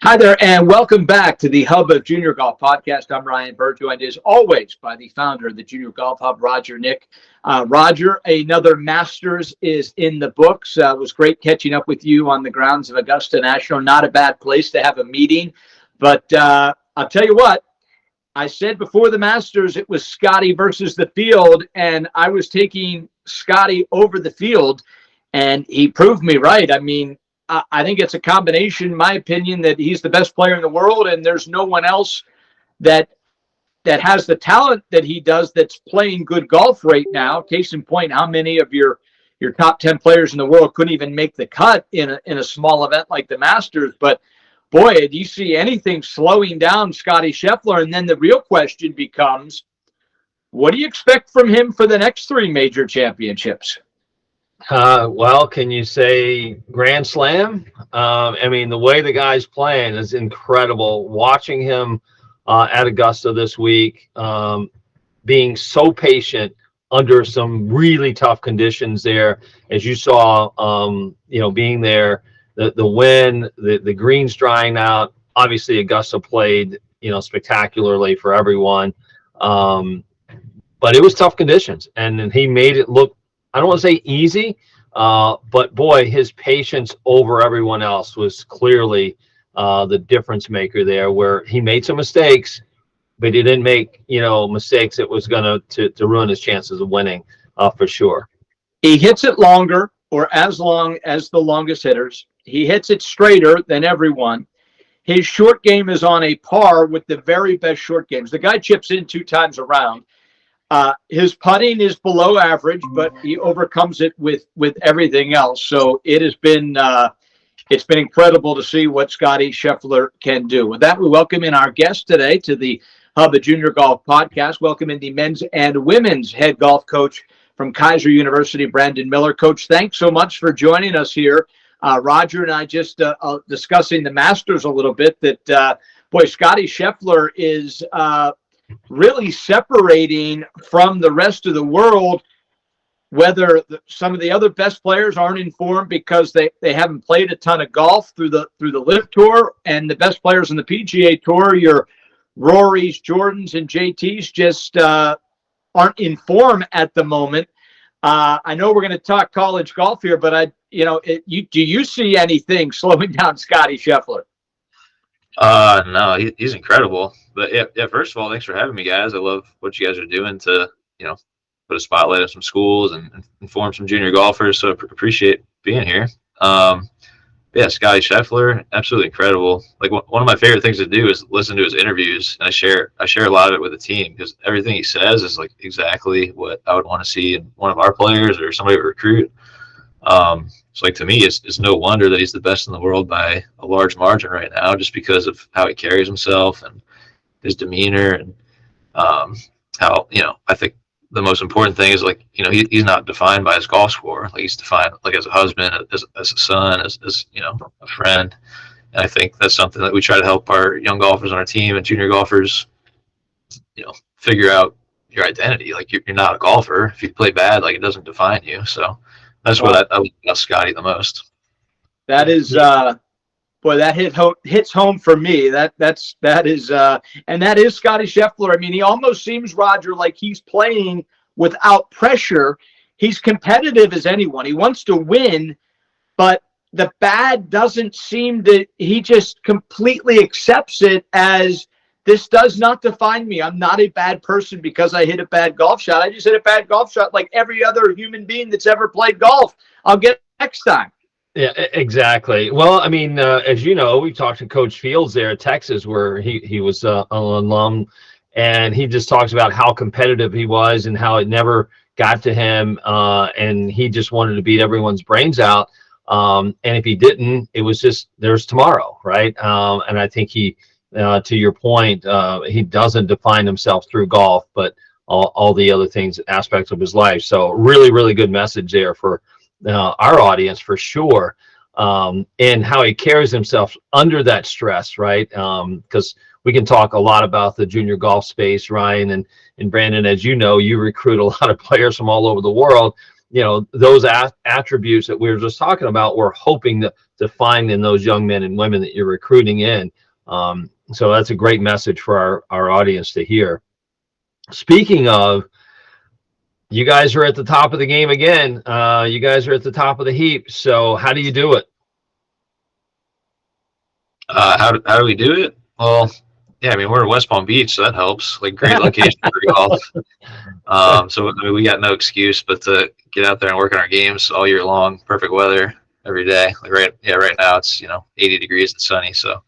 Hi there, and welcome back to the Hub of Junior Golf Podcast. I'm Ryan Bird, joined as always by the founder of the Junior Golf Hub, Roger Nick. Roger, another Masters is in the books. It was great catching up with you on the grounds of Augusta National. Not a bad place to have a meeting, but I'll tell you what, I said before the Masters it was Scotty versus the field, and I was taking Scotty over the field, and he proved me right. I mean, I think it's a combination, in my opinion, that he's the best player in the world, and there's no one else that has the talent that he does that's playing good golf right now. Case in point, how many of your top 10 players in the world couldn't even make the cut in a small event like the Masters? But boy, do you see anything slowing down Scotty Scheffler? And then the real question becomes, what do you expect from him for the next three major championships? Well, can you say Grand Slam? I mean, the way the guy's playing is incredible. Watching him at Augusta this week, being so patient under some really tough conditions there, as you saw, being there, the wind, the greens drying out. Obviously, Augusta played, spectacularly for everyone. But it was tough conditions, and he made it look, I don't want to say easy, but boy, his patience over everyone else was clearly the difference maker there, where he made some mistakes, but he didn't make, mistakes that was going to ruin his chances of winning for sure. He hits it longer, or as long as the longest hitters. He hits it straighter than everyone. His short game is on a par with the very best short games. The guy chips in 2 times around. His putting is below average, but he overcomes it with everything else. So it has been it's been incredible to see what Scotty Scheffler can do. With that, we welcome in our guest today to the Hub of Junior Golf Podcast. Welcome in the men's and women's head golf coach from Keiser University, Brandon Miller. Coach, thanks so much for joining us here. Roger and I just discussing the Masters a little bit. That boy, Scotty Scheffler is really separating from the rest of the world, whether some of the other best players aren't informed because they haven't played a ton of golf through the LIV Tour, and the best players in the PGA Tour, your Rorys, Jordans, and JTs, just aren't informed at the moment. I know we're going to talk college golf here, but do you see anything slowing down Scotty Scheffler? No, he's incredible. But yeah, first of all, thanks for having me, guys. I love what you guys are doing to, put a spotlight on some schools and inform some junior golfers. So I appreciate being here. Yeah, Scotty Scheffler, absolutely incredible. Like one of my favorite things to do is listen to his interviews, and I share a lot of it with the team, because everything he says is like exactly what I would want to see in one of our players or somebody we recruit. So like, to me, it's no wonder that he's the best in the world by a large margin right now, just because of how he carries himself and his demeanor, and how, I think the most important thing is, like, he's not defined by his golf score. Like, he's defined like as a husband, as a son, as a friend. And I think that's something that we try to help our young golfers on our team and junior golfers, figure out your identity. Like, you're not a golfer. If you play bad, like, it doesn't define you. So that's what I like about Scotty the most. That is, boy, that hits home for me. That is and that is Scotty Scheffler. I mean, he almost seems, Roger, like he's playing without pressure. He's competitive as anyone. He wants to win, but the bad doesn't seem to. He just completely accepts it as, this does not define me. I'm not a bad person because I hit a bad golf shot. I just hit a bad golf shot like every other human being that's ever played golf. I'll get it next time. Yeah, exactly. Well, I mean, as you know, we talked to Coach Fields there at Texas, where he was an alum, and he just talks about how competitive he was and how it never got to him, and he just wanted to beat everyone's brains out. And if he didn't, it was just, there's tomorrow, right? And I think he, to your point, he doesn't define himself through golf, but all the other things, aspects of his life. So really, really good message there for our audience, for sure, and how he carries himself under that stress, right? Because we can talk a lot about the junior golf space, Ryan and Brandon. As you know, you recruit a lot of players from all over the world, those attributes that we were just talking about, we're hoping to find in those young men and women that you're recruiting in. So that's a great message for our audience to hear. Speaking of, you guys are at the top of the game again. You guys are at the top of the heap. So how do you do it? How do we do it? Well, yeah, I mean, we're in West Palm Beach, so that helps. Like, great location for golf. So I mean, we got no excuse but to get out there and work on our games all year long. Perfect weather every day. Like right now it's 80 degrees and sunny. So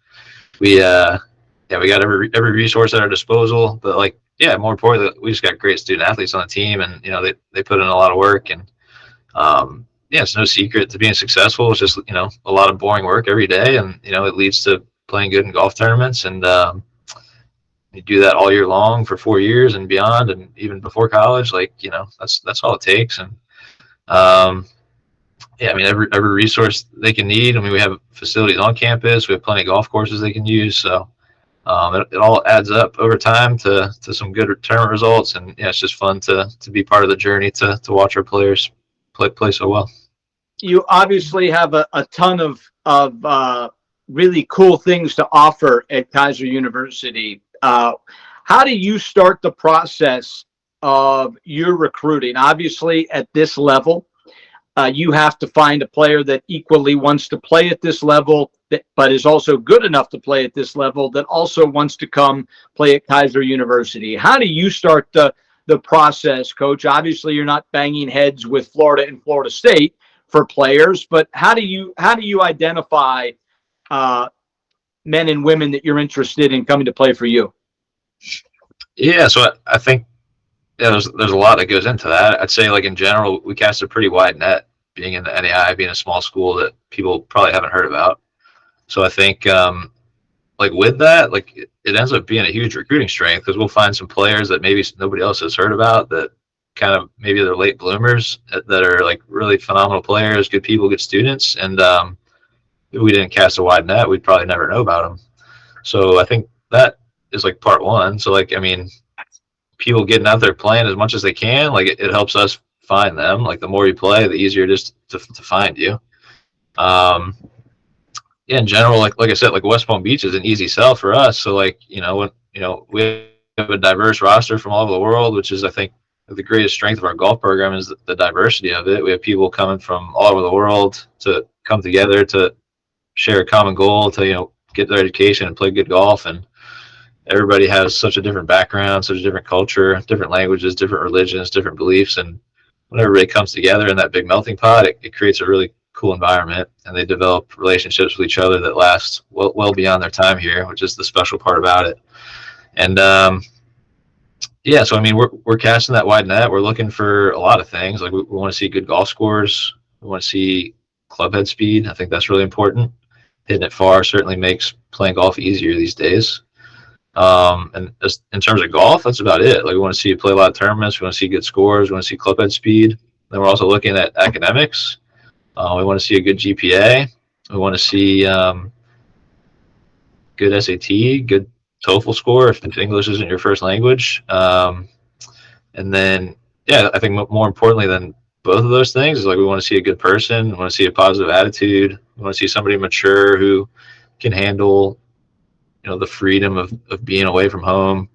we we got every resource at our disposal. But like, yeah, more importantly, we just got great student athletes on the team, and they put in a lot of work. And it's no secret to being successful. It's just a lot of boring work every day, and it leads to playing good in golf tournaments. And you do that all year long for 4 years and beyond, and even before college. Like that's all it takes. And I mean, every resource they can need. I mean, we have facilities on campus. We have plenty of golf courses they can use. So it all adds up over time to some good tournament results. And it's just fun to be part of the journey to watch our players play so well. You obviously have a ton of really cool things to offer at Keiser University. How do you start the process of your recruiting? Obviously, at this level, you have to find a player that equally wants to play at this level, but is also good enough to play at this level, that also wants to come play at Keiser University. How do you start the process, Coach? Obviously, you're not banging heads with Florida and Florida State for players, but how do you identify men and women that you're interested in coming to play for you? Yeah, so I think there's a lot that goes into that. I'd say, like, in general, we cast a pretty wide net, being in the NAIA, being a small school that people probably haven't heard about. So I think like with that, like it ends up being a huge recruiting strength, because we'll find some players that maybe nobody else has heard about, that kind of maybe they're late bloomers, that are like really phenomenal players, good people, good students. And if we didn't cast a wide net, we'd probably never know about them. So I think that is like part one. So like, I mean, people getting out there playing as much as they can, like it helps us find them. Like the more you play, the easier it is to find you. In general, like I said, like West Palm Beach is an easy sell for us. So like, when we have a diverse roster from all over the world, which is, I think, the greatest strength of our golf program, is the diversity of it. We have people coming from all over the world to come together to share a common goal, to get their education and play good golf. And everybody has such a different background, such a different culture, different languages, different religions, different beliefs. And when everybody comes together in that big melting pot, it creates a really cool environment, and they develop relationships with each other that last well beyond their time here, which is the special part about it. And so I mean, we're casting that wide net. We're looking for a lot of things. Like we want to see good golf scores. We want to see club head speed. I think that's really important. Hitting it far certainly makes playing golf easier these days. And in terms of golf, that's about it. Like we want to see you play a lot of tournaments. We want to see good scores. We want to see club head speed. Then we're also looking at academics. We want to see a good GPA. We want to see good SAT, good TOEFL score if English isn't your first language. And then, I think more importantly than both of those things is, like, we want to see a good person. We want to see a positive attitude. We want to see somebody mature who can handle, the freedom of being away from home.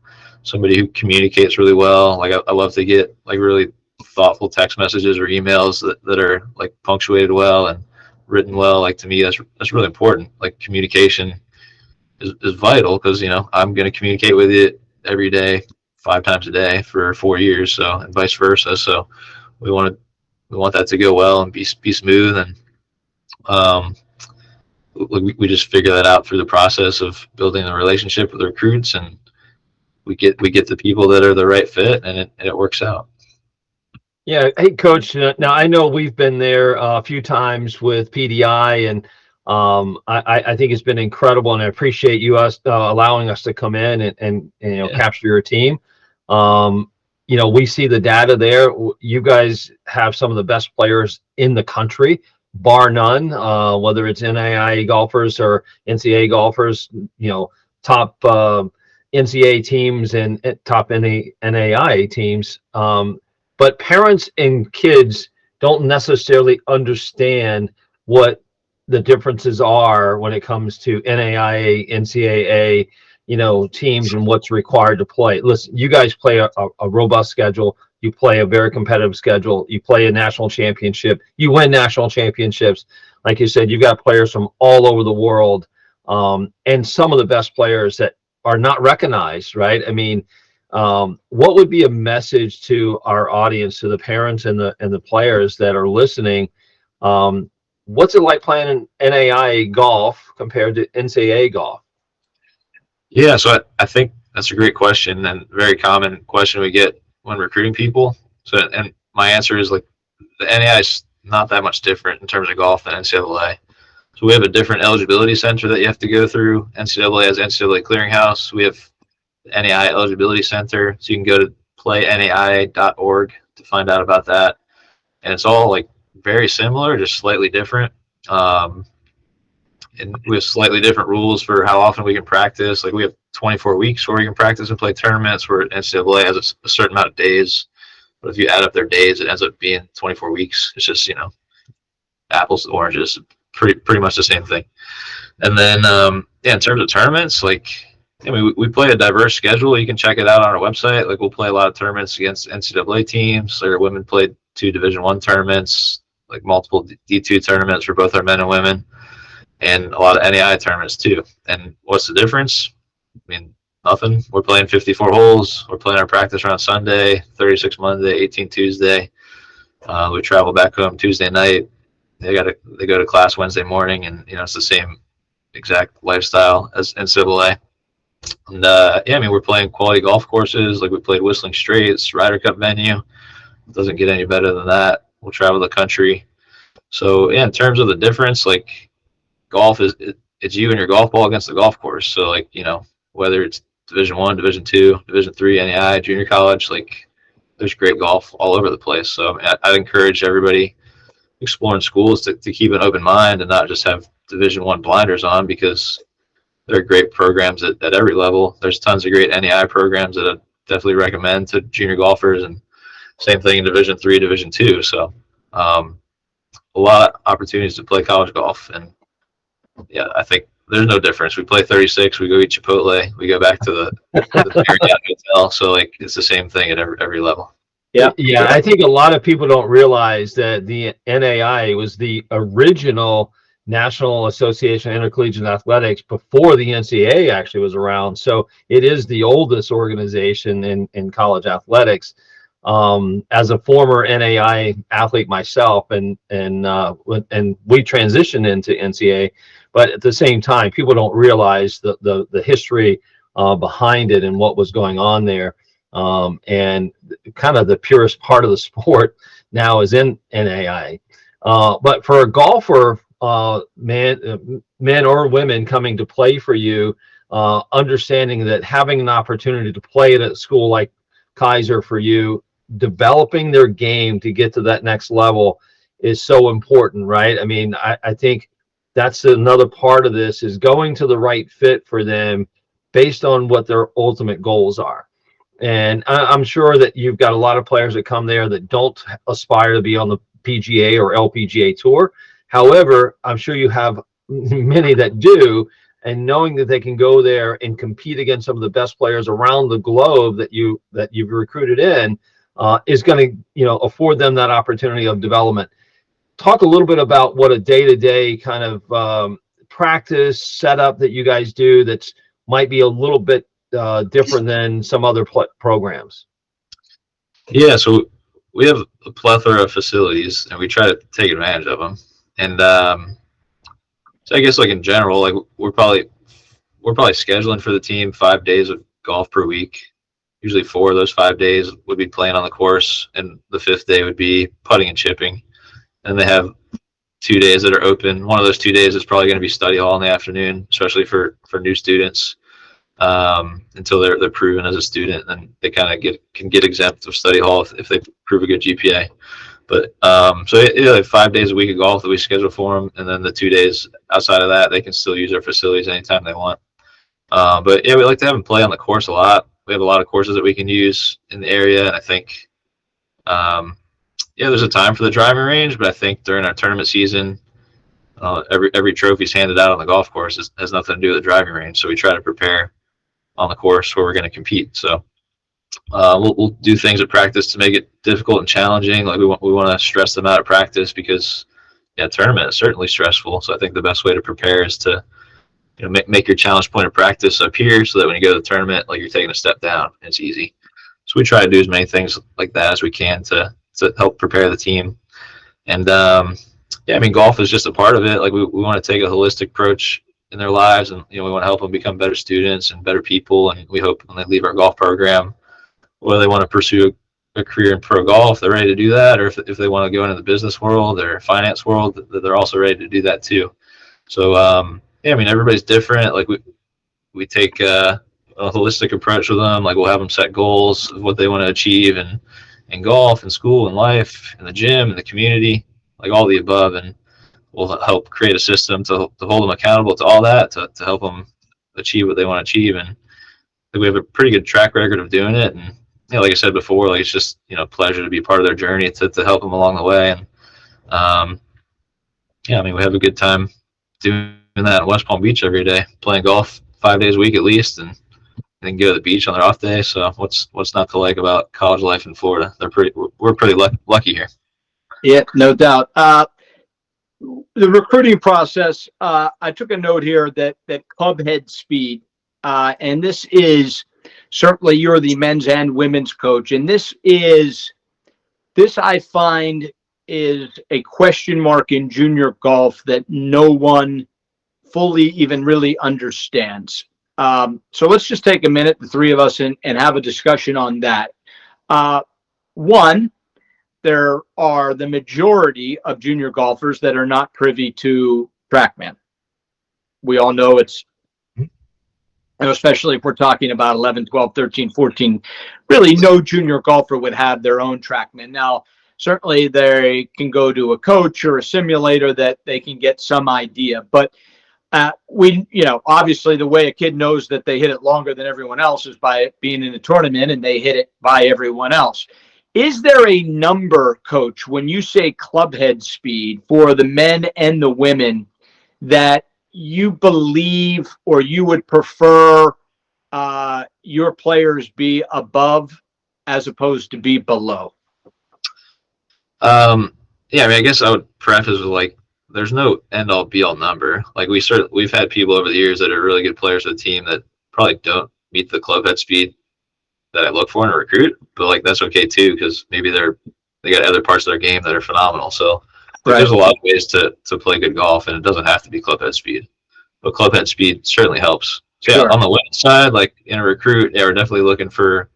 Somebody who communicates really well. Like I love to get like really thoughtful text messages or emails that are like punctuated well and written well. Like, to me, that's really important. Like, communication is vital, because I'm going to communicate with you every day, 5 times a day for 4 years, so, and vice versa. So we want that to go well and be smooth. And we just figure that out through the process of building a relationship with the recruits, and we get the people that are the right fit, and it works out. Yeah. Hey, Coach. Now I know we've been there a few times with PDI, and I think it's been incredible, and I appreciate you allowing us to come in and capture your team. We see the data there. You guys have some of the best players in the country, bar none. Whether it's NAIA golfers or NCAA golfers, top NCAA teams and top NAIA teams. But parents and kids don't necessarily understand what the differences are when it comes to NAIA, NCAA, teams and what's required to play. Listen, you guys play a robust schedule. You play a very competitive schedule. You play a national championship. You win national championships. Like you said, you've got players from all over the world, and some of the best players that are not recognized, right? I mean, what would be a message to our audience, to the parents and the players that are listening? What's it like playing in NAIA golf compared to NCAA golf? Yeah, so I think that's a great question and very common question we get when recruiting people. So, and my answer is like the NAIA is not that much different in terms of golf than NCAA. So we have a different eligibility center that you have to go through. NCAA has NCAA Clearinghouse. We have the NAIA Eligibility Center, so you can go to playnaia.org to find out about that. And it's all like very similar, just slightly different. And we have slightly different rules for how often we can practice. Like we have 24 weeks where we can practice and play tournaments, where NCAA has a certain amount of days. But if you add up their days, it ends up being 24 weeks. It's just, apples to oranges, pretty much the same thing. And then, in terms of tournaments, we play a diverse schedule. You can check it out on our website. Like we'll play a lot of tournaments against NCAA teams. Our women played 2 Division I tournaments, like multiple D2 tournaments for both our men and women, and a lot of NAIA tournaments too. And what's the difference? I mean, nothing. We're playing 54 holes. We're playing our practice round Sunday, 36 Monday, 18 Tuesday. We travel back home Tuesday night. They go to class Wednesday morning, and it's the same exact lifestyle as NCAA. And we're playing quality golf courses. Like we played Whistling Straits, Ryder Cup venue. It doesn't get any better than that. We'll travel the country. So in terms of the difference, like golf it's you and your golf ball against the golf course. So whether it's Division I, Division II, Division III, NAIA, junior college, like there's great golf all over the place. So I'd encourage everybody exploring schools to keep an open mind and not just have Division I blinders on, because there are great programs at every level. There's tons of great NAIA programs that I definitely recommend to junior golfers, and same thing in Division III, Division II. So a lot of opportunities to play college golf. And yeah, I think there's no difference. We play 36, we go eat Chipotle, we go back to the Marriott hotel. So it's the same thing at every level. Yeah. I think a lot of people don't realize that the NAIA was the original National Association of Intercollegiate Athletics before the NCAA actually was around. So it is the oldest organization in college athletics. As a former NAIA athlete myself, and we transitioned into NCAA, but at the same time, people don't realize the history behind it and what was going on there. And kind of the purest part of the sport now is in NAIA. But for a golfer, men or women coming to play for you, understanding that having an opportunity to play at a school like Keiser for you, developing their game to get to that next level is so important, right? I mean, I think that's another part of this, is going to the right fit for them based on what their ultimate goals are. And I'm sure that you've got a lot of players that come there that don't aspire to be on the PGA or LPGA tour. However, I'm sure you have many that do, and knowing that they can go there and compete against some of the best players around the globe that you've recruited in is going to afford them that opportunity of development. Talk a little bit about what a day-to-day kind of practice setup that you guys do that's might be a little bit different than some other programs. Yeah, so we have a plethora of facilities, and we try to take advantage of them. And so I guess in general, we're probably scheduling for the team 5 days of golf per week. Usually 4 of those 5 days would be playing on the course, and the 5th day would be putting and chipping. And they have 2 days that are open. One of those 2 days is probably going to be study hall in the afternoon, especially for new students, until they're proven as a student, and they kind of can get exempt of study hall if they prove a good GPA. But so like 5 days a week of golf that we schedule for them, and then the 2 days outside of that, they can still use our facilities anytime they want. But yeah, we like to have them play on the course a lot. We have a lot of courses that we can use in the area, and I think yeah, there's a time for the driving range, but I think during our tournament season, every trophy's handed out on the golf course has nothing to do with the driving range. So we try to prepare on the course where we're going to compete. So we'll do things at practice to make it difficult and challenging. Like we want to stress them out at practice because yeah, tournament is certainly stressful. So I think the best way to prepare is to make your challenge point of practice up here so that when you go to the tournament, like you're taking a step down. It's easy. So we try to do as many things like that as we can to help prepare the team. And yeah, I mean, golf is just a part of it. Like we want to take a holistic approach in their lives, and we want to help them become better students and better people. And we hope when they leave our golf program, whether they want to pursue a career in pro golf, they're ready to do that, or if they want to go into the business world or finance world, that they're also ready to do that too. So yeah, I mean, everybody's different. Like we take a holistic approach with them. Like we'll have them set goals of what they want to achieve in golf and school and life and the gym and the community, like all the above. And we'll help create a system to hold them accountable to all that, to help them achieve what they want to achieve. And we have a pretty good track record of doing it. And like I said before, like it's just a pleasure to be part of their journey to help them along the way. And yeah, I mean, we have a good time doing that in West Palm Beach every day, playing golf 5 days a week at least, and then go to the beach on their off day. So what's not to like about college life in Florida? We're pretty lucky here. Yeah, no doubt. The recruiting process, I took a note here that club head speed, and this is certainly you're the men's and women's coach, and this I find is a question mark in junior golf that no one fully even really understands. So let's just take a minute, the three of us, and have a discussion on that. One, there are the majority of junior golfers that are not privy to TrackMan. We all know it's, especially if we're talking about 11, 12, 13, 14, really no junior golfer would have their own TrackMan. Now, certainly they can go to a coach or a simulator that they can get some idea, but obviously the way a kid knows that they hit it longer than everyone else is by being in a tournament and they hit it by everyone else. Is there a number, Coach, when you say club head speed for the men and the women that you believe or you would prefer your players be above as opposed to be below? Yeah, I mean, I guess I would preface with like, there's no end all be all number. Like we've had people over the years that are really good players for the team that probably don't meet the club head speed that I look for in a recruit, but like that's okay too, because maybe they got other parts of their game that are phenomenal. So there's a lot of ways to play good golf, and it doesn't have to be club head speed, but club head speed certainly helps. So yeah, on the women's side, like in a recruit, yeah, we're definitely looking for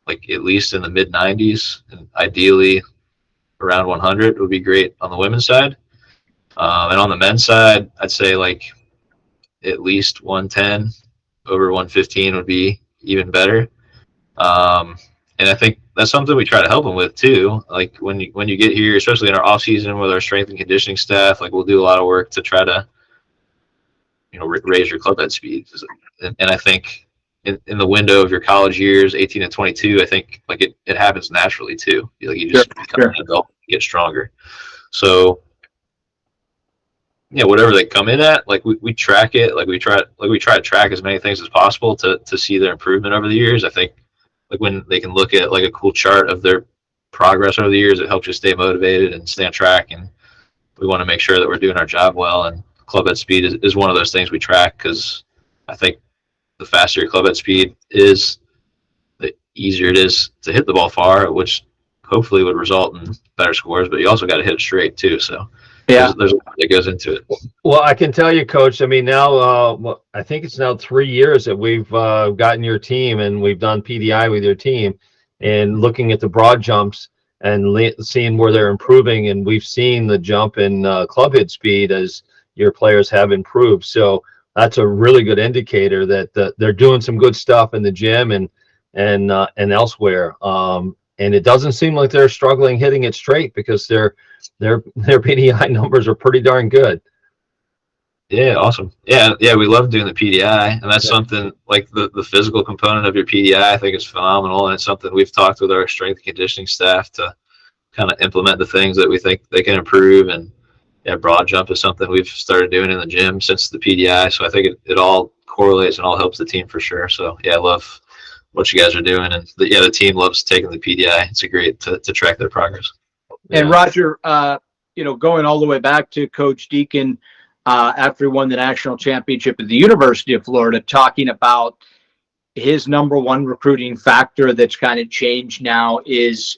like at least in the mid 90s, and ideally around 100 would be great on the women's side. And on the men's side, I'd say like at least 110, over 115 would be even better. And I think that's something we try to help them with too. Like when you get here, especially in our off season with our strength and conditioning staff, like we'll do a lot of work to try to, raise your club head speed. And I think in the window of your college years, 18 and 22, I think like it happens naturally too. Like you just become an adult, get stronger. So whatever they come in at, like we track it, like we try to track as many things as possible to see their improvement over the years. I think like when they can look at like a cool chart of their progress over the years, it helps you stay motivated and stay on track. And we want to make sure that we're doing our job well. And club head speed is one of those things we track, because I think the faster your club head speed is, the easier it is to hit the ball far, which hopefully would result in better scores. But you also got to hit it straight too. So yeah, there's a lot that goes into it. Well, I can tell you, Coach, I mean, now I think it's now 3 years that we've gotten your team and we've done PDI with your team, and looking at the broad jumps and seeing where they're improving. And we've seen the jump in club head speed as your players have improved. So that's a really good indicator that they're doing some good stuff in the gym and elsewhere. And it doesn't seem like they're struggling hitting it straight, because their PDI numbers are pretty darn good. Yeah, awesome. Yeah, we love doing the PDI, and that's something like the physical component of your PDI. I think is phenomenal, and it's something we've talked with our strength and conditioning staff to kind of implement the things that we think they can improve. And yeah, broad jump is something we've started doing in the gym since the PDI. So I think it all correlates and all helps the team for sure. So yeah, I love what you guys are doing, and the team loves taking the PDI. It's a great to track their progress. And Roger, going all the way back to Coach Deacon, after he won the national championship at the University of Florida, talking about his number one recruiting factor that's kind of changed now is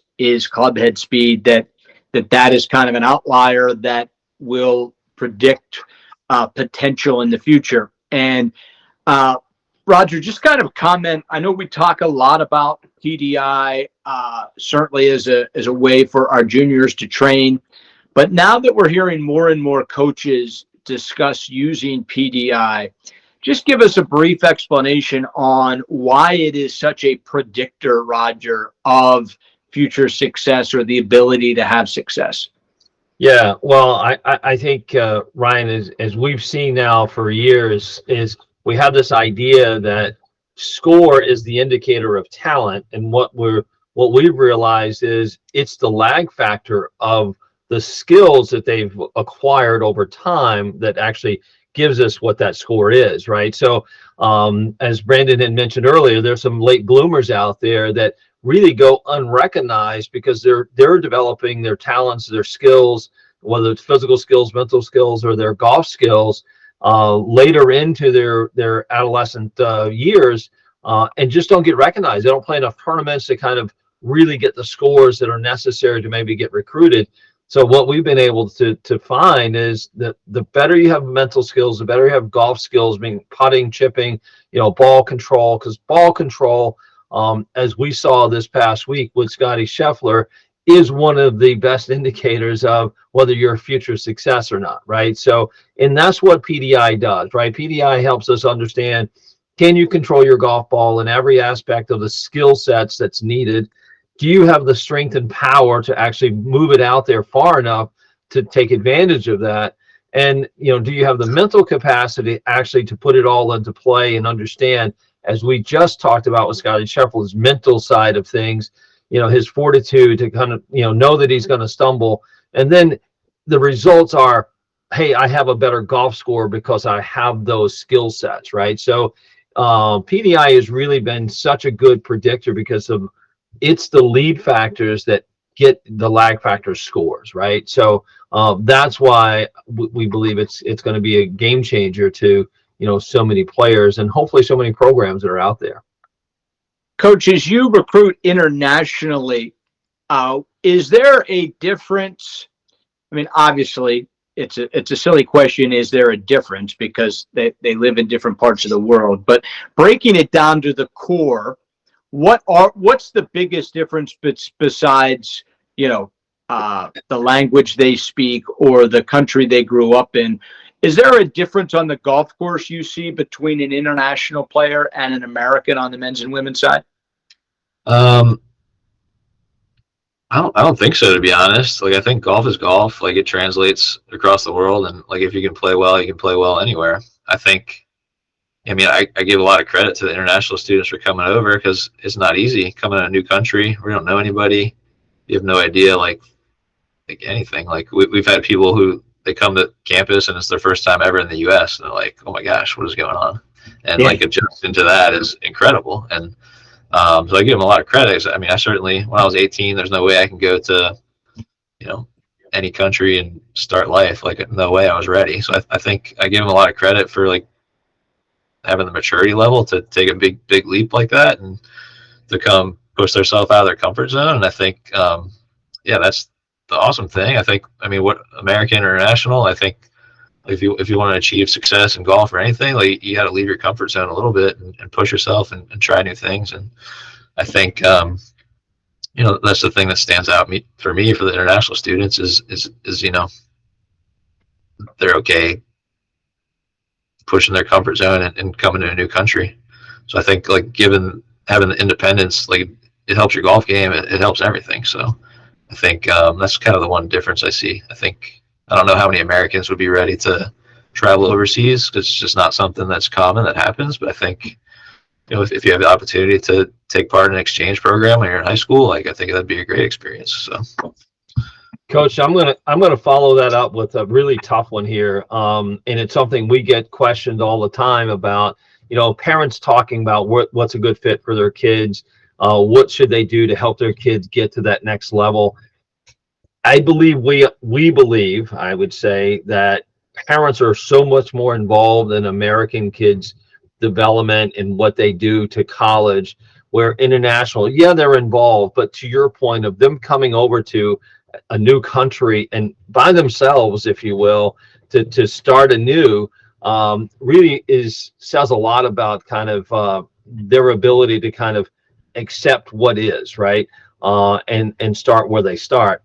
club head speed. That is kind of an outlier that will predict potential in the future. And Roger, just kind of comment. I know we talk a lot about PDI, certainly as a way for our juniors to train, but now that we're hearing more and more coaches discuss using PDI, just give us a brief explanation on why it is such a predictor, Roger, of future success or the ability to have success. Yeah, well, I think, Ryan, as we've seen now for years, is we have this idea that score is the indicator of talent, and what we've realized is it's the lag factor of the skills that they've acquired over time that actually gives us what that score is, right? So as Brandon had mentioned earlier, there's some late bloomers out there that really go unrecognized because they're developing their talents, their skills, whether it's physical skills, mental skills, or their golf skills later into their adolescent years, and just don't get recognized. They don't play enough tournaments to kind of really get the scores that are necessary to maybe get recruited. So what we've been able to find is that the better you have mental skills, the better you have golf skills, being putting, chipping, ball control, because ball control, as we saw this past week with Scotty Scheffler, is one of the best indicators of whether you're a future success or not, right? So, and that's what PDI does, right? PDI helps us understand, can you control your golf ball in every aspect of the skill sets that's needed? Do you have the strength and power to actually move it out there far enough to take advantage of that? And, do you have the mental capacity actually to put it all into play and understand, as we just talked about with Scotty Scheffler's mental side of things, his fortitude to kind of, know that he's going to stumble. And then the results are, hey, I have a better golf score because I have those skill sets, right? So PDI has really been such a good predictor because of it's the lead factors that get the lag factor scores, right? So that's why we believe it's going to be a game changer to, so many players and hopefully so many programs that are out there. Coach, as you recruit internationally, is there a difference? I mean, obviously, it's a silly question. Is there a difference because they live in different parts of the world? But breaking it down to the core, what's the biggest difference besides the language they speak or the country they grew up in? Is there a difference on the golf course you see between an international player and an American on the men's and women's side? I don't think so, to be honest. Like, I think golf is golf. Like, it translates across the world, and like, if you can play well, you can play well anywhere. I give a lot of credit to the international students for coming over because it's not easy coming to a new country. We don't know anybody. You have no idea, like anything. Like, we've had people who they come to campus and it's their first time ever in the U.S. and they're like, "Oh my gosh, what is going on?" And like, adjusting to that is incredible. And so I give them a lot of credit. I mean, I certainly, when I was 18, there's no way I can go to, any country and start life. Like, no way I was ready. So I think I give them a lot of credit for like having the maturity level to take a big leap like that and to come push themselves out of their comfort zone. And I think, that's the awesome thing. What American International, I think if you want to achieve success in golf or anything, like, you got to leave your comfort zone a little bit and push yourself and try new things. And I think, that's the thing that stands out for the international students is they're okay pushing their comfort zone and coming to a new country. So I think, like, having the independence, like, it helps your golf game. It helps everything. So I think that's kind of the one difference I see. I don't know how many Americans would be ready to travel overseas because it's just not something that's common that happens. But I think, if you have the opportunity to take part in an exchange program when you're in high school, like, I think that'd be a great experience. So Coach, I'm gonna follow that up with a really tough one here, and it's something we get questioned all the time about. Parents talking about what's a good fit for their kids, what should they do to help their kids get to that next level. I believe we believe, I would say, that parents are so much more involved in American kids' development and what they do to college, where international, yeah, they're involved, but to your point of them coming over to a new country and by themselves, if you will, to start anew, really says a lot about kind of their ability to kind of accept what is, right, and start where they start.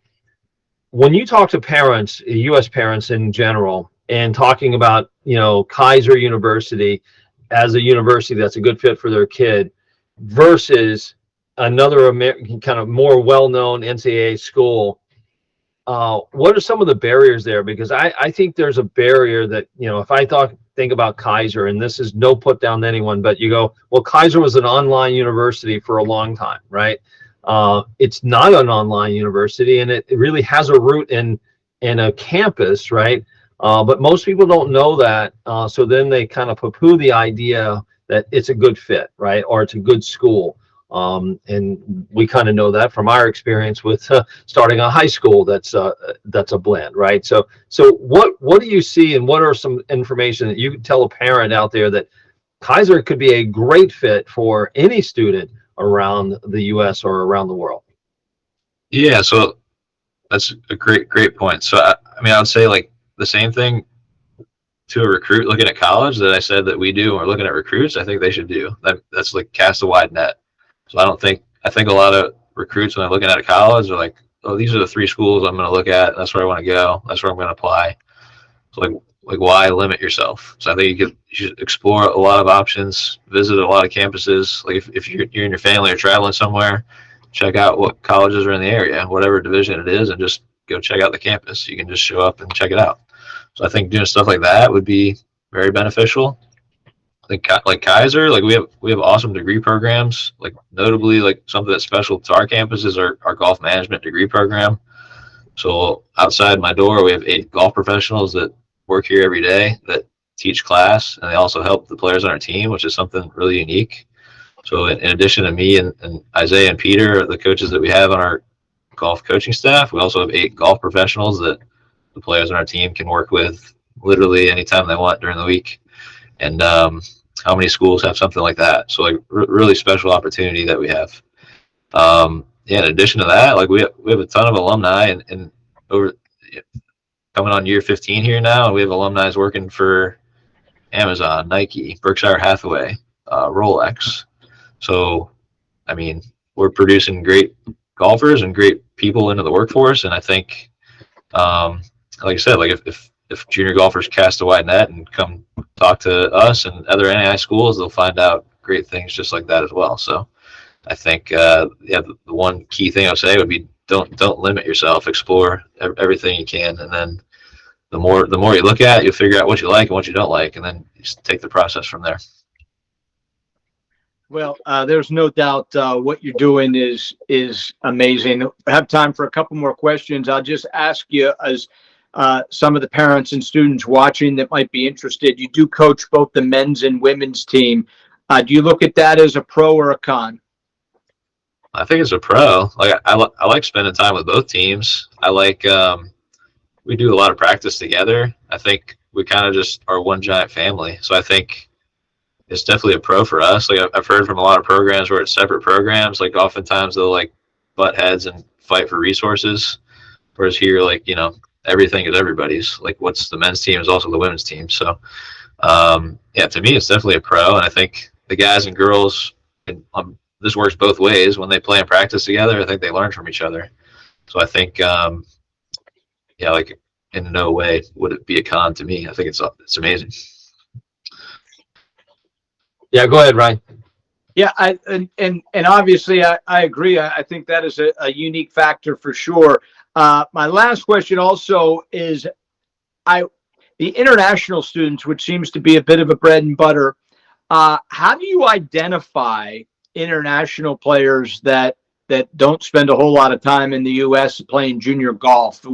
When you talk to parents, U.S. parents in general, and talking about, Keiser University as a university that's a good fit for their kid versus another American kind of more well-known NCAA school, what are some of the barriers there? Because I think there's a barrier that, if I think about Keiser, and this is no put down to anyone, but you go, well, Keiser was an online university for a long time, right? It's not an online university, and it really has a root in a campus, right? But most people don't know that, so then they kind of poo-poo the idea that it's a good fit, right, or it's a good school. And we kind of know that from our experience with starting a high school that's a blend, right? So what do you see, and what are some information that you could tell a parent out there that Keiser could be a great fit for any student around the U.S. or around the world? Yeah, so that's a great point. So I would say like the same thing to a recruit looking at college that I said that we do when we're looking at recruits. I think they should do that's like cast a wide net. So I think a lot of recruits when they're looking at a college are like, oh, these are the 3 schools I'm going to look at. That's where I want to go. That's where I'm going to apply. So like why limit yourself? So I think you should explore a lot of options, visit a lot of campuses. Like if you're and your family are traveling somewhere, check out what colleges are in the area, whatever division it is, and just go check out the campus. You can just show up and check it out. So I think doing stuff like that would be very beneficial. Like Keiser, like we have awesome degree programs. Like notably, like something that's special to our campus is our golf management degree program. So outside my door, we have 8 golf professionals that work here every day that teach class, and they also help the players on our team, which is something really unique. So in addition to me and Isaiah and Peter, the coaches that we have on our golf coaching staff, we also have 8 golf professionals that the players on our team can work with literally anytime they want during the week. And how many schools have something like that? So like really special opportunity that we have. In addition to that, like we have a ton of alumni and over coming on year 15 here now, and we have alumni working for Amazon, Nike, Berkshire Hathaway, Rolex. So, I mean, we're producing great golfers and great people into the workforce. And I think, like I said, like if junior golfers cast a wide net and come talk to us and other NAIA schools, they'll find out great things just like that as well. So I think, the one key thing I would say would be don't limit yourself, explore everything you can. And then the more you look at it, you'll figure out what you like and what you don't like, and then just take the process from there. Well, there's no doubt what you're doing is amazing. I have time for a couple more questions. I'll just ask you, as some of the parents and students watching that might be interested, you do coach both the men's and women's team. Do you look at that as a pro or a con? I think it's a pro. Like I like spending time with both teams. I like we do a lot of practice together. I think we kind of just are one giant family. So I think it's definitely a pro for us. Like I've heard from a lot of programs where it's separate programs. Like oftentimes they'll like butt heads and fight for resources. Whereas here, like, everything is everybody's. Like what's the men's team is also the women's team. So to me, it's definitely a pro. And I think the guys and girls, this works both ways. When they play and practice together, I think they learn from each other. So I think, like in no way would it be a con to me. I think it's amazing. Yeah, go ahead, Ryan. Yeah, and obviously I agree. I think that is a unique factor for sure. My last question also is, the international students, which seems to be a bit of a bread and butter. How do you identify international players that that don't spend a whole lot of time in the U.S. playing junior golf.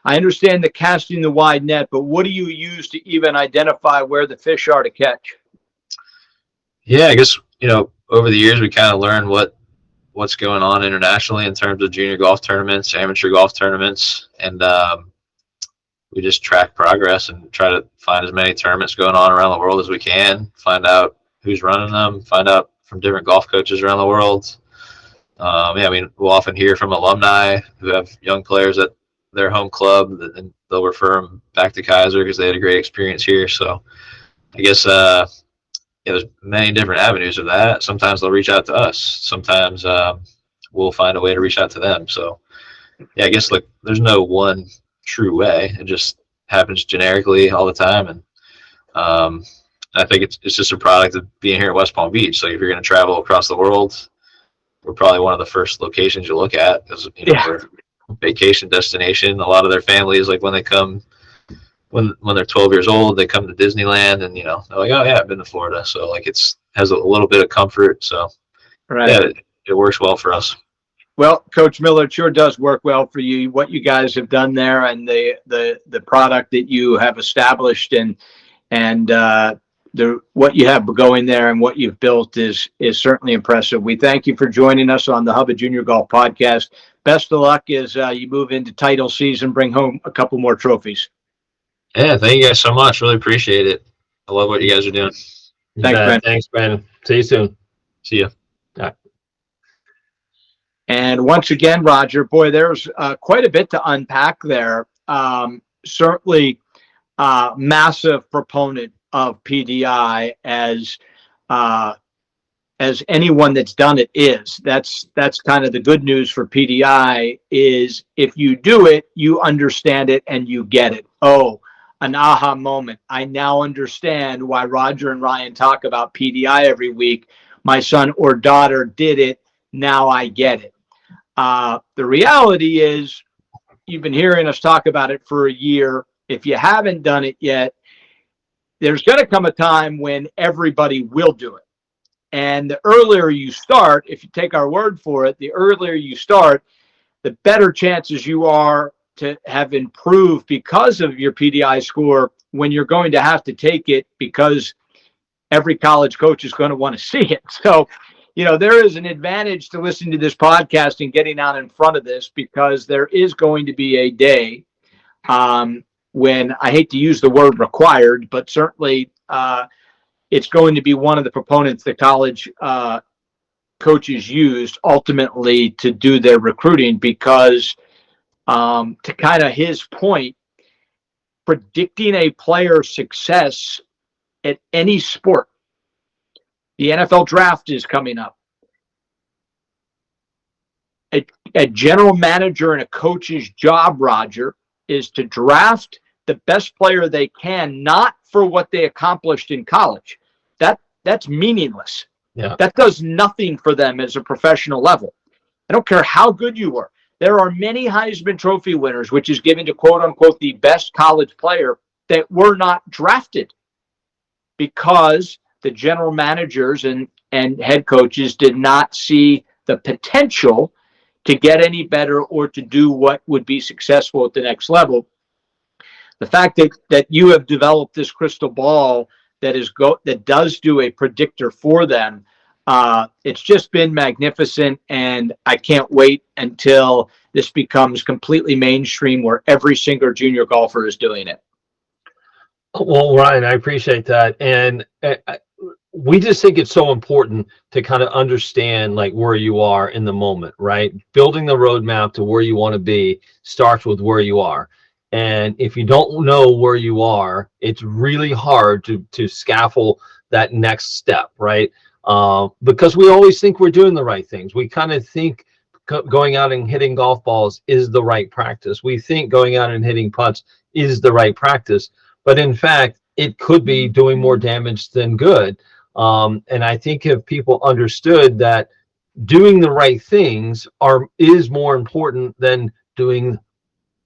I understand the casting the wide net, but what do you use to even identify where the fish are to catch? Yeah, I guess, over the years we kind of learned what's going on internationally in terms of junior golf tournaments, amateur golf tournaments, and we just track progress and try to find as many tournaments going on around the world as we can, find out who's running them, find out from different golf coaches around the world. We'll often hear from alumni who have young players at their home club, and they'll refer them back to Keiser because they had a great experience here. So I guess there's many different avenues of that. Sometimes they'll reach out to us. Sometimes we'll find a way to reach out to them. So yeah, I guess there's no one true way. It just happens generically all the time, and I think it's just a product of being here at West Palm Beach. So if you're going to travel across the world, we're probably one of the first locations you look at because we're a vacation destination. A lot of their families, like when they come, when they're 12 years old, they come to Disneyland, and they're like, oh yeah, I've been to Florida. So like has a little bit of comfort. So Right. yeah, it works well for us. Well, Coach Miller, it sure does work well for you. What you guys have done there, and the product that you have established, and what you have going there and what you've built is certainly impressive. We thank you for joining us on the Hub of Junior Golf podcast. Best of luck as you move into title season, bring home a couple more trophies. Yeah, thank you guys so much. Really appreciate it. I love what you guys are doing. Thanks, Ben. Thanks, Ben. See you soon. See ya. Yeah. And once again, Roger, boy, there's quite a bit to unpack there. Certainly massive proponent of PDI as anyone that's done it is. That's kind of the good news for PDI is if you do it, you understand it and you get it. Oh, an aha moment. I now understand why Roger and Ryan talk about PDI every week. My son or daughter did it. Now I get it. The reality is you've been hearing us talk about it for a year. If you haven't done it yet, there's going to come a time when everybody will do it. And the earlier you start, if you take our word for it, the earlier you start, the better chances you are to have improved because of your PDI score when you're going to have to take it, because every college coach is going to want to see it. So, there is an advantage to listening to this podcast and getting out in front of this, because there is going to be a day when, I hate to use the word required, but certainly it's going to be one of the proponents the college coaches used ultimately to do their recruiting, because to kind of his point, predicting a player's success at any sport, the NFL draft is coming up. A general manager and a coach's job, Roger, is to draft the best player they can, not for what they accomplished in college. That's meaningless. Yeah. That does nothing for them as a professional level. I don't care how good you were. There are many Heisman Trophy winners, which is given to quote unquote the best college player, that were not drafted because the general managers and head coaches did not see the potential to get any better or to do what would be successful at the next level. The fact that you have developed this crystal ball that does do a predictor for them, it's just been magnificent, and I can't wait until this becomes completely mainstream where every single junior golfer is doing it. Well, Ryan, I appreciate that. And we just think it's so important to kind of understand like where you are in the moment, right? Building the roadmap to where you want to be starts with where you are. And if you don't know where you are, it's really hard to scaffold that next step, right? Because we always think we're doing the right things. We kind of think going out and hitting golf balls is the right practice. We think going out and hitting putts is the right practice. But in fact, it could be doing more damage than good. And I think if people understood that doing the right things is more important than doing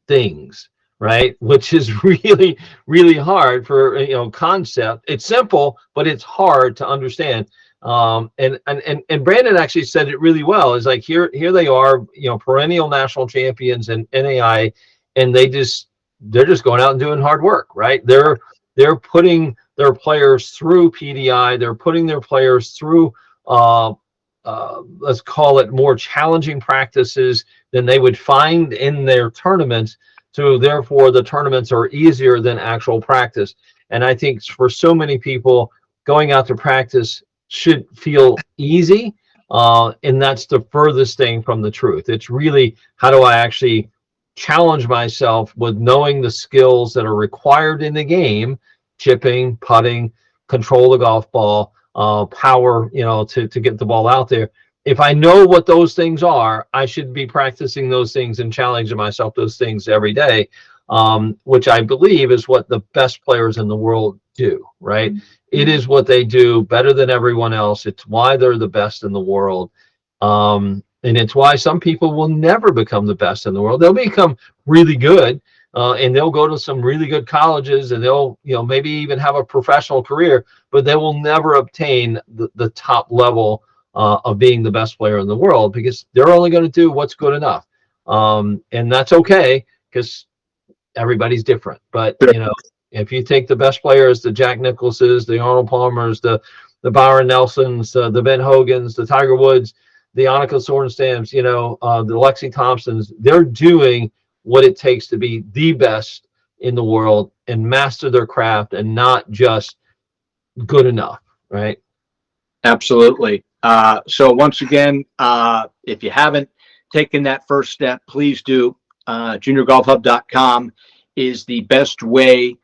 things, right? Which is really, really hard for concept. It's simple, but it's hard to understand. And Brandon actually said it really well. Is like here they are, perennial national champions in NAIA, and they're just going out and doing hard work, right? They're putting their players through PDI. They're putting their players through let's call it more challenging practices than they would find in their tournaments. So therefore, the tournaments are easier than actual practice. And I think for so many people, going out to practice should feel easy, and that's the furthest thing from the truth. It's really, how do I actually challenge myself with knowing the skills that are required in the game: chipping, putting, control the golf ball, power, to get the ball out there. If I know what those things are, I should be practicing those things and challenging myself those things every day, which I believe is what the best players in the world do, right? It is what they do better than everyone else. It's why they're the best in the world. And it's why some people will never become the best in the world. They'll become really good, and they'll go to some really good colleges, and they'll, maybe even have a professional career, but they will never obtain the top level of being the best player in the world, because they're only going to do what's good enough. And that's okay, because everybody's different. But, if you take the best players, the Jack Nicklaus's, the Arnold Palmer's, the Byron Nelson's, the Ben Hogan's, the Tiger Woods, the Annika Sorenstams, the Lexi Thompsons, they're doing what it takes to be the best in the world and master their craft, and not just good enough, right? Absolutely. So once again, if you haven't taken that first step, please do. JuniorGolfHub.com is the best way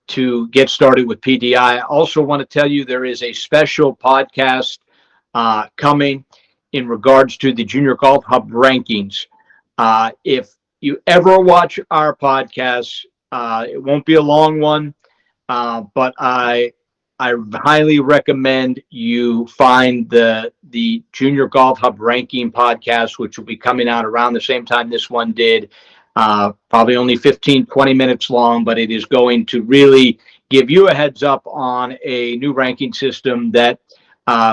to get started with PDI. I also want to tell you there is a special podcast coming in regards to the Junior Golf Hub rankings. If you ever watch our podcast, it won't be a long one, but I highly recommend you find the Junior Golf Hub ranking podcast, which will be coming out around the same time this one did. Probably only 15-20 minutes long, but it is going to really give you a heads up on a new ranking system that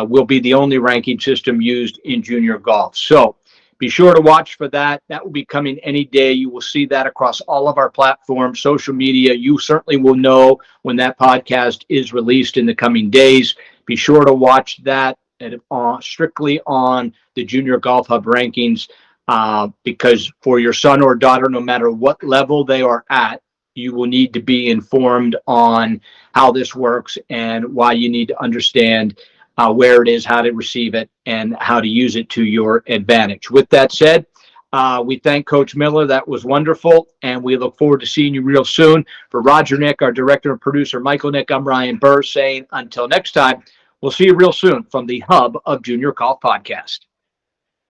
will be the only ranking system used in junior golf. So be sure to watch for that. That will be coming any day. You will see that across all of our platforms, social media. You certainly will know when that podcast is released in the coming days. Be sure to watch that strictly on the Junior Golf Hub rankings. Because for your son or daughter, no matter what level they are at, you will need to be informed on how this works and why you need to understand where it is, how to receive it, and how to use it to your advantage. With that said, we thank Coach Miller. That was wonderful, and we look forward to seeing you real soon. For Roger Nick, our director and producer, Michael Nick, I'm Ryan Burr, saying until next time, we'll see you real soon from the Hub of Junior Golf Podcast.